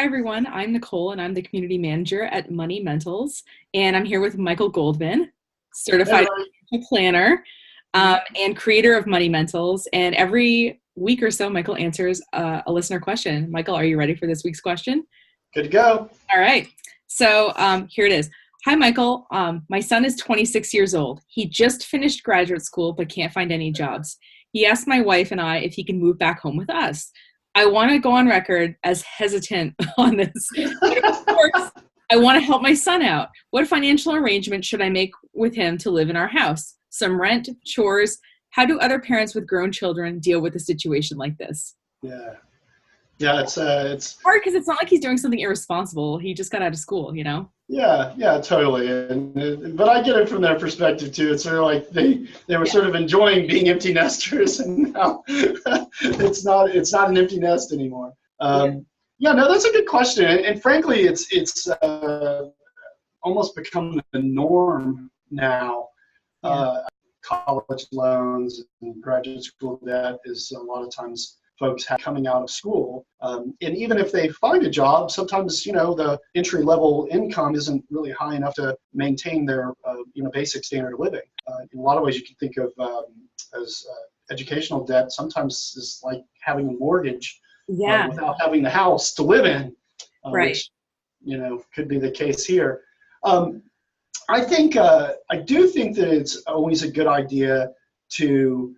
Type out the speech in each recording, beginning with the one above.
Hi, everyone. I'm Nicole, and I'm the community manager at Moneymentals. And I'm here with Michael Goldman, Hey, certified everybody. financial planner Mhm. and creator of Moneymentals. And every week or so, Michael answers a listener question. Michael, are you ready for this week's question? Good to go. All right. So here it is. Hi, Michael. My son is 26 years old. He just finished graduate school but can't find any jobs. He asked my wife and I if he can move back home with us. I want to go on record as hesitant on this, but of course, I want to help my son out. What financial arrangement should I make with him to live in our house? Some rent, chores. How do other parents with grown children deal with a situation like this? Yeah, yeah, it's Hard because it's not like he's doing something irresponsible. He just got out of school, you know? yeah, yeah, totally. But I get it from their perspective too. It's sort of like they were Yeah. sort of enjoying being empty nesters, and now it's not an empty nest anymore. Yeah. Yeah, no, that's a good question, and frankly, it's almost become the norm now. Yeah. College loans and graduate school debt is a lot of times folks have coming out of school. And even if they find a job, sometimes, the entry level income isn't really high enough to maintain their, basic standard of living. In a lot of ways, you can think of as educational debt sometimes is like having a mortgage Yeah. without having the house to live in, Right. which, could be the case here. Um, I do think that it's always a good idea to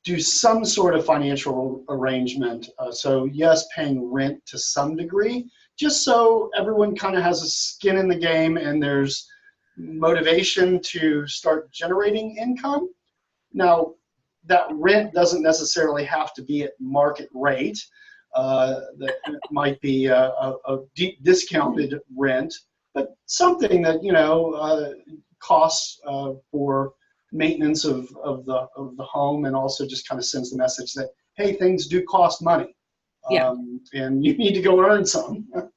do some sort of financial arrangement. So yes, paying rent to some degree, just so everyone kind of has a skin in the game and there's motivation to start generating income. Now, that rent doesn't necessarily have to be at market rate. That might be a deep discounted rent, but something that costs for maintenance of the home, and also just kind of sends the message that, hey, things do cost money, Yeah. and you need to go earn some. And I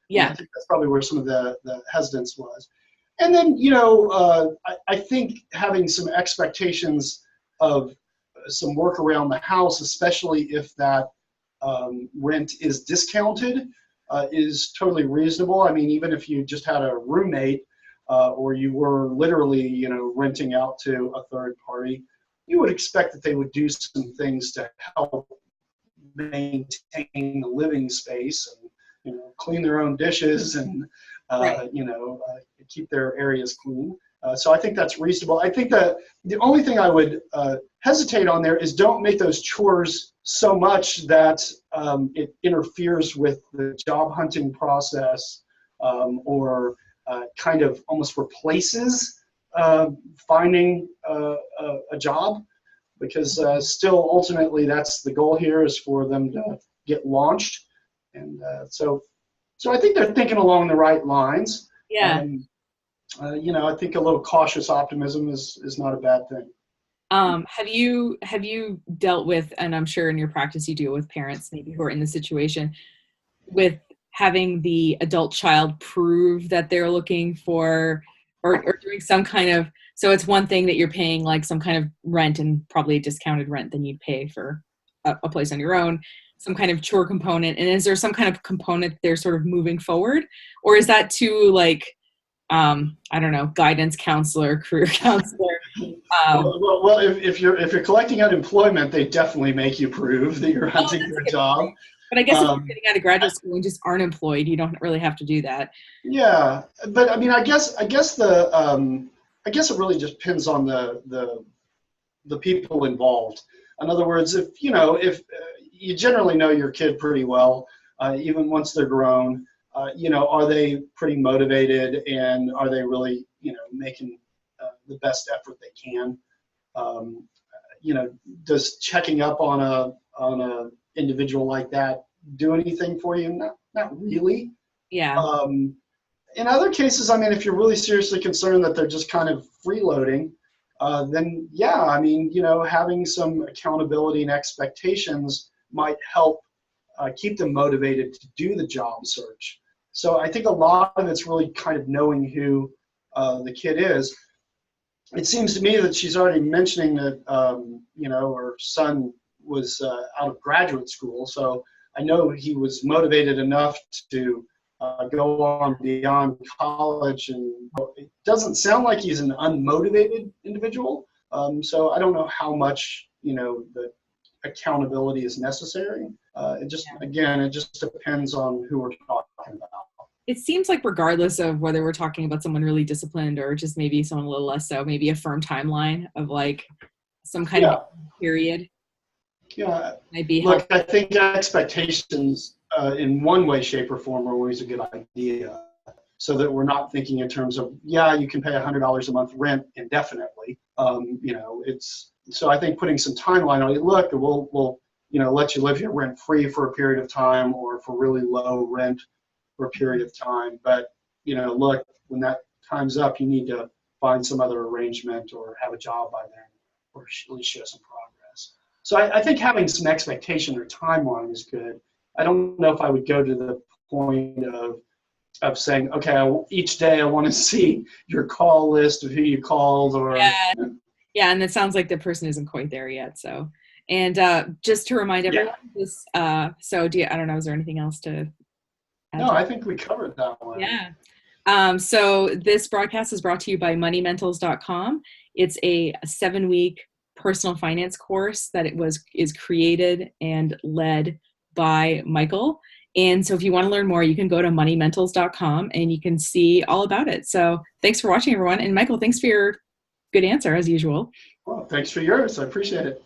Yeah. think that's probably where some of the hesitance was. And then I think having some expectations of some work around the house, especially if that rent is discounted, is totally reasonable. I mean, even if you just had a roommate or you were literally, renting out to a third party, you would expect that they would do some things to help maintain the living space and, clean their own dishes and, Right. keep their areas clean. So I think that's reasonable. I think that the only thing I would hesitate on there is don't make those chores so much that it interferes with the job hunting process, or kind of almost replaces finding a job, because still ultimately that's the goal here, is for them to get launched. And so I think they're thinking along the right lines. Yeah. Um, I think a little cautious optimism is not a bad thing. Have you dealt with, and I'm sure in your practice you deal with parents maybe who are in the situation with having the adult child prove that they're looking for or doing some kind of, so it's one thing that you're paying like some kind of rent and probably a discounted rent than you'd pay for a place on your own, some kind of chore component, and is there some kind of component they're sort of moving forward, or is that too like I don't know, guidance counselor, career counselor? Um, Well, if you're collecting unemployment, they definitely make you prove that you're oh, hunting that's for a a good job. point. But I guess if you're Um, getting out of graduate school and just aren't employed, you don't really have to do that. yeah, but I mean, I guess it really just depends on the people involved. In other words, if you generally know your kid pretty well, even once they're grown, are they pretty motivated, and are they really, making the best effort they can? Um, does checking up on a individual like that do anything for you? Not really. Yeah. Um, in other cases, I mean, if you're really seriously concerned that they're just kind of freeloading, then yeah, I mean, having some accountability and expectations might help keep them motivated to do the job search. So I think a lot of it's really kind of knowing who the kid is. It seems to me that she's already mentioning that, her son was out of graduate school. So I know he was motivated enough to go on beyond college, and it doesn't sound like he's an unmotivated individual. So I don't know how much, the accountability is necessary. Again, it just depends on who we're talking about. It seems like regardless of whether we're talking about someone really disciplined or just maybe someone a little less so, maybe a firm timeline of like some kind of period. Yeah. Might be Look, helpful. I think expectations in one way, shape, or form are always a good idea, so that we're not thinking in terms of, you can pay $100 a month rent indefinitely. So I think putting some timeline on it. Look, we'll let you live here rent free for a period of time, or for really low rent for a period of time. But look, when that time's up, you need to find some other arrangement or have a job by then, or at least show some progress. So I think having some expectation or timeline is good. I don't know if I would go to the point of saying, okay, each day I want to see your call list of who you called, or Yeah, and it sounds like the person isn't quite there yet. So, and just to remind everyone, this. So, I don't know. Is there anything else to add? No, I think we covered that one. Yeah. So this broadcast is brought to you by Moneymentals.com. It's a 7-week personal finance course that is created and led by Michael. And so if you want to learn more, you can go to Moneymentals.com and you can see all about it. So thanks for watching, everyone. And Michael, thanks for your good answer as usual. Well, thanks for yours. I appreciate it.